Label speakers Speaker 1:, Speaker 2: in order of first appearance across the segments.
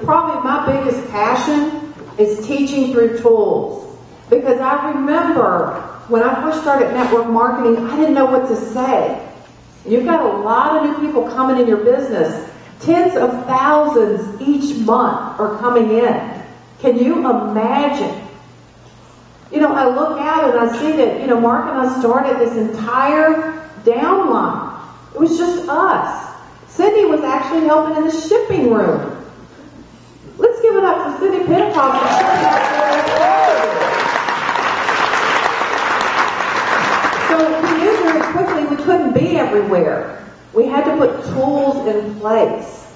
Speaker 1: probably my biggest passion is teaching through tools. Because I remember when I first started network marketing, I didn't know what to say. You've got a lot of new people coming in your business. Tens of thousands each month are coming in. Can you imagine? I look out and I see that, Mark and I started this entire downline. It was just us. Cindy was actually helping in the shipping room. Let's give it up to Cindy Pentecost for sharing that. So we knew very quickly we couldn't be everywhere. We had to put tools in place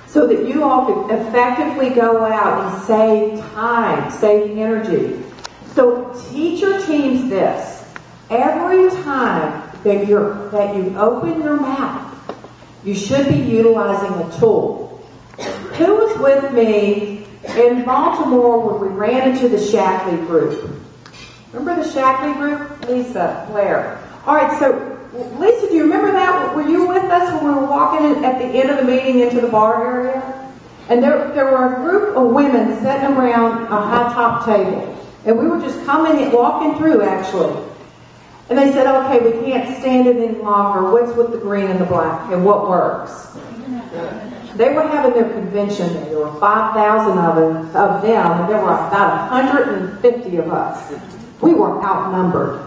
Speaker 1: so that you all could effectively go out and save time, save energy. So teach your teams this. Every time that you open your mouth, you should be utilizing a tool. Who was with me in Baltimore when we ran into the Shackley group? Remember the Shackley group? Lisa, Blair. All right, so Lisa, do you remember that? Were you with us when we were walking at the end of the meeting into the bar area? And there were a group of women sitting around a high-top table. And we were just walking through, actually. And they said, okay, we can't stand it any longer. What's with the green and the black? And what works? They were having their convention there. There were 5,000 of them, and there were about 150 of us. We were outnumbered.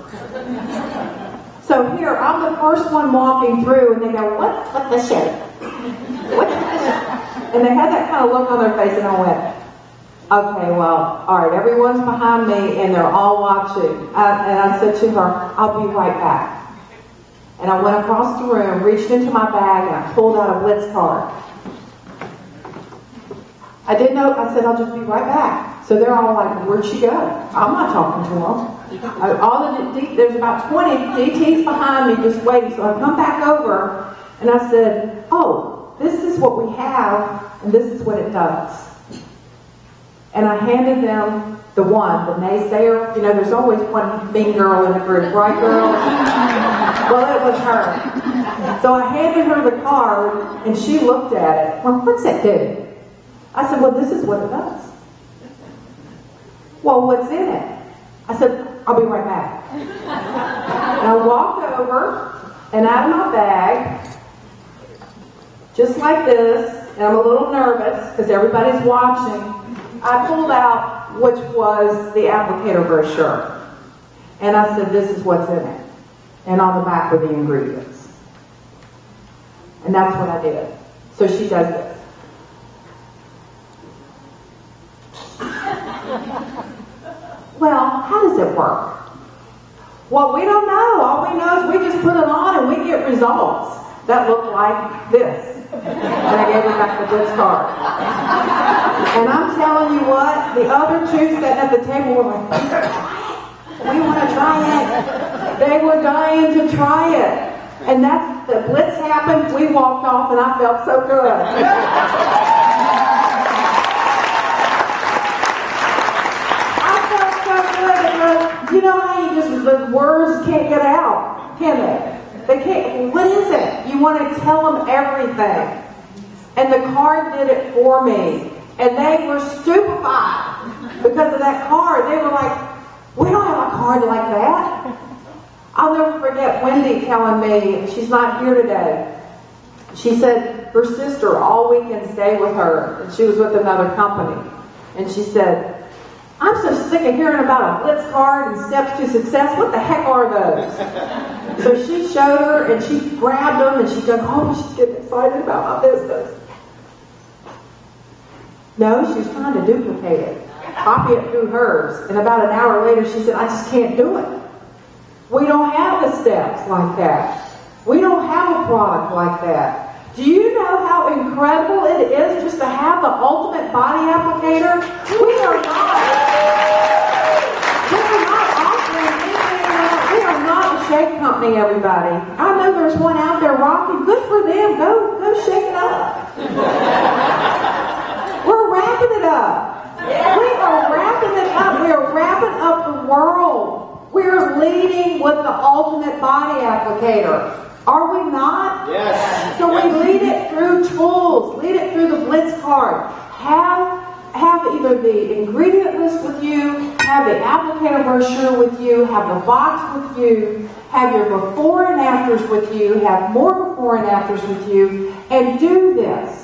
Speaker 1: So here, I'm the first one walking through, and they go, what's with the shape? What's with the shape? And they had that kind of look on their face, and I went, okay, well, all right, everyone's behind me, and they're all watching. And I said to her, I'll be right back. And I went across the room, reached into my bag, and I pulled out a blitz card. I didn't know, I said, I'll just be right back. So they're all like, where'd she go? I'm not talking to them. There's about 20 DTs behind me just waiting. So I come back over, and I said, oh, this is what we have, and this is what it does. And I handed them the naysayer. There's always one mean girl in the group, right, girl? Well, it was her. So I handed her the card, and she looked at it. Well, what's that do? I said, well, this is what it does. Well, what's in it? I said, I'll be right back. And I walked over, and out of my bag, just like this, and I'm a little nervous because everybody's watching, I pulled out which was the applicator brochure. And I said, this is what's in it. And on the back were the ingredients. And that's what I did. So she does this. Well, how does it work? Well, we don't know. All we know is we just put it on and we get results that look like this. And I gave her back the blitz card. And I'm telling you what, the other two sitting at the table were like, we want to try it. They were dying to try it. And that's, the blitz happened, we walked off, and I felt so good. You know how the words can't get out, can they? They can't. What is it? You want to tell them everything. And the card did it for me. And they were stupefied because of that card. They were like, we don't have a card like that. I'll never forget Wendy telling me, she's not here today. She said her sister all weekend stayed with her, and she was with another company. And she said, I'm so sick of hearing about a blitz card and steps to success. What the heck are those? So she showed her, and she grabbed them, and she goes, oh, she's getting excited about my business. No, she was trying to duplicate it, copy it through hers. And about an hour later, she said, I just can't do it. We don't have the steps like that. We don't have a product like that. Do you know how incredible it is just to have the ultimate body applicator? We are not offering anything else. We are not a shake company, everybody. I know there's one out there rocking. Good for them. Go shake it up. We're wrapping it up. We are wrapping it up. We are wrapping up the world. We are leading with the ultimate body applicator. Are we not?
Speaker 2: Yes.
Speaker 1: So we lead it through tools, lead it through the blitz card. Have either the ingredient list with you, have the applicator brochure with you, have the box with you, have your before and afters with you, have more before and afters with you, and do this.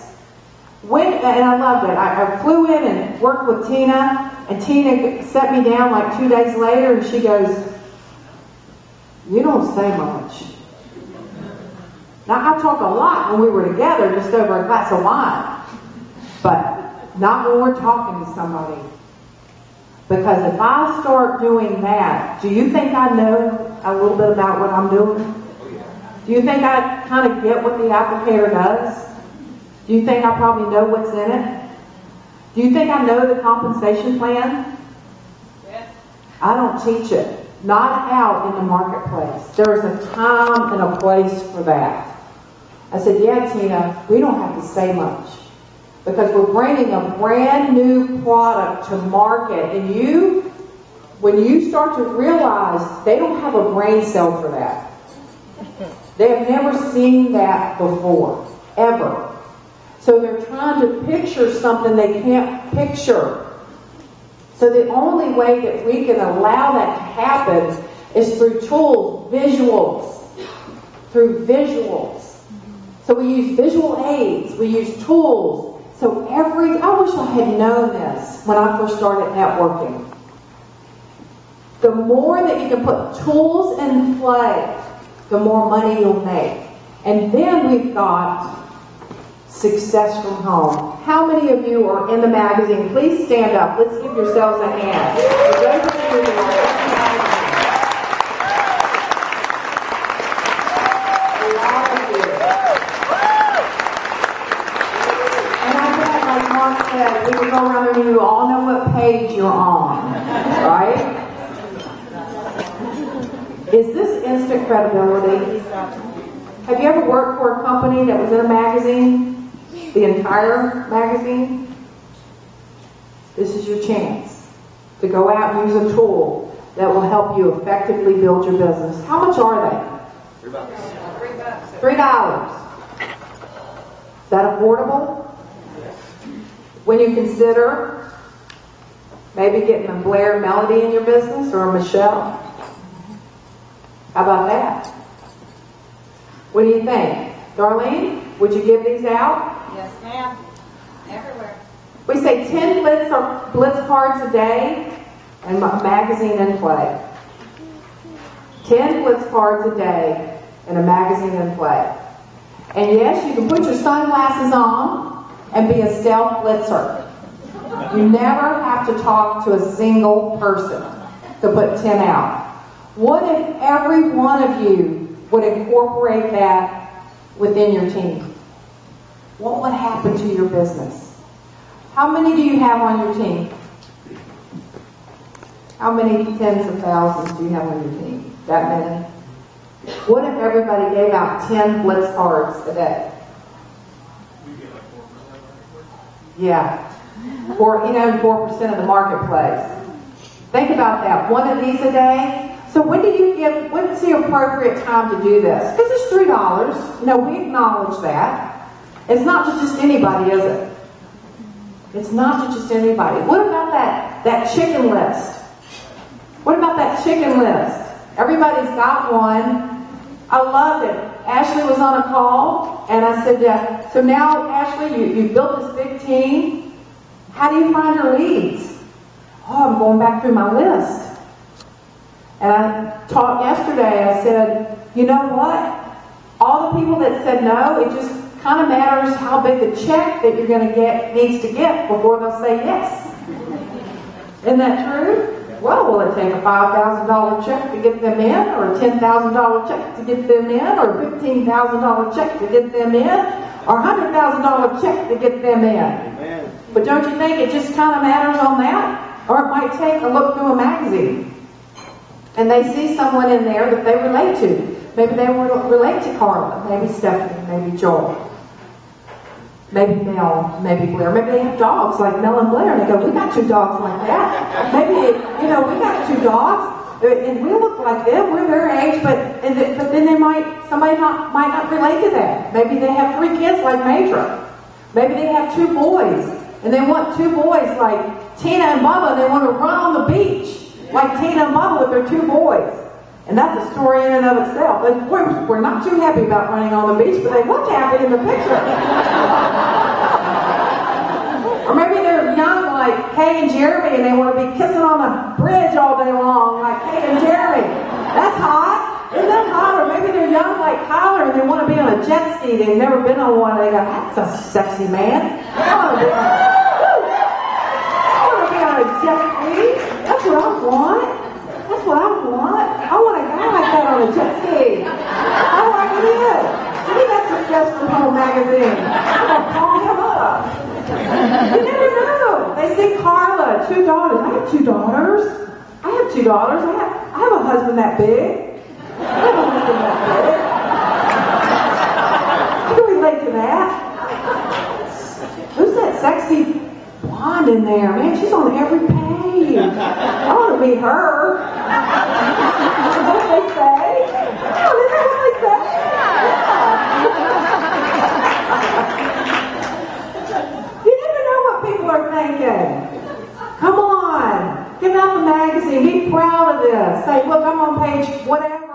Speaker 1: And I loved it. I flew in and worked with Tina, and Tina set me down like 2 days later, and she goes, "You don't say much." Now, I talk a lot when we were together, just over a glass of wine, but not when we're talking to somebody. Because if I start doing that, do you think I know a little bit about what I'm doing? Do you think I kind of get what the applicator does? Do you think I probably know what's in it? Do you think I know the compensation plan? Yes. I don't teach it. Not out in the marketplace. There's a time and a place for that. I said, yeah, Tina, we don't have to say much. Because we're bringing a brand new product to market. And when you start to realize they don't have a brain cell for that. They have never seen that before. Ever. So they're trying to picture something they can't picture. So the only way that we can allow that to happen is through tools, visuals. Through visuals. So we use visual aids. We use tools. So I wish I had known this when I first started networking. The more that you can put tools in play, the more money you'll make. And then we've got Success from Home. How many of you are in the magazine? Please stand up. Let's give yourselves a hand. For those of you who are in the magazine, a lot of you. And I bet, like Mark said, we can go around and you all know what page you're on, right? Is this instant credibility? Have you ever worked for a company that was in a magazine? The entire magazine? This is your chance to go out and use a tool that will help you effectively build your business. How much are they? $3. $3. Is that affordable? When you consider maybe getting a Blair Melody in your business or a Michelle. How about that? What do you think? Darlene, would you give these out?
Speaker 2: Yes, ma'am. Everywhere.
Speaker 1: We say 10 blitz cards a day and a magazine in play. 10 blitz cards a day and a magazine in play. And yes, you can put your sunglasses on and be a stealth blitzer. You never have to talk to a single person to put 10 out. What if every one of you would incorporate that within your team? What would happen to your business? How many do you have on your team? How many tens of thousands do you have on your team? That many? What if everybody gave out 10 blitz cards a day? Yeah. Or, 4% of the marketplace. Think about that. One of these a day. So when's the appropriate time to do this? Because it's $3. We acknowledge that. It's not just anybody, is it? It's not just anybody. What about that chicken list? What about that chicken list? Everybody's got one. I loved it. Ashley was on a call, and I said, yeah, so now, Ashley, you built this big team. How do you find your leads? Oh, I'm going back through my list. And I talked yesterday, I said, you know what? All the people that said no, it just kind of matters how big the check that you're going to get needs to get before they'll say yes. Isn't that true? Well, will it take a $5,000 check to get them in, or a $10,000 check to get them in, or a $15,000 check to get them in, or a $100,000 check to get them in? Amen. But don't you think it just kind of matters on that? Or it might take a look through a magazine, and they see someone in there that they relate to. Maybe they relate to Carla, maybe Stephanie, maybe Joel. Maybe Mel, maybe Blair. Maybe they have dogs like Mel and Blair, and they go, we got 2 dogs like that. Maybe, we got 2 dogs, and we look like them. We're their age, but then somebody might not relate to that. Maybe they have 3 kids like Madra. Maybe they have 2 boys. And they want two boys like Tina and Bubba, and they want to run on the beach like Tina and Bubba with their two boys. And that's a story in and of itself. But we're not too happy about running on the beach, but they look happy in the picture. Or maybe they're young like Kay and Jeremy, and they want to be kissing on the bridge all day long like Kay and Jeremy. That's hot. Isn't that hot? Or maybe they're young like Tyler, and they want to be on a jet ski. They've never been on one. And they go, that's a sexy man. I want to be on a jet ski. That's what I want. That's what I want. I want a guy like that on a jet ski. How do I get in? Give me that Success from Home magazine. I'm going to call him up. You never know. They see Carla, 2 daughters. I have 2 daughters. I have 2 daughters. I have a husband that big. I have a husband that big. You can relate to that. Who's that sexy blonde in there? Man, she's on every page. I want to meet her. Is that what they say? Oh, is that what they say? You never know what people are thinking. Come on. Give out the magazine. Be proud of this. Say, look, I'm on page whatever.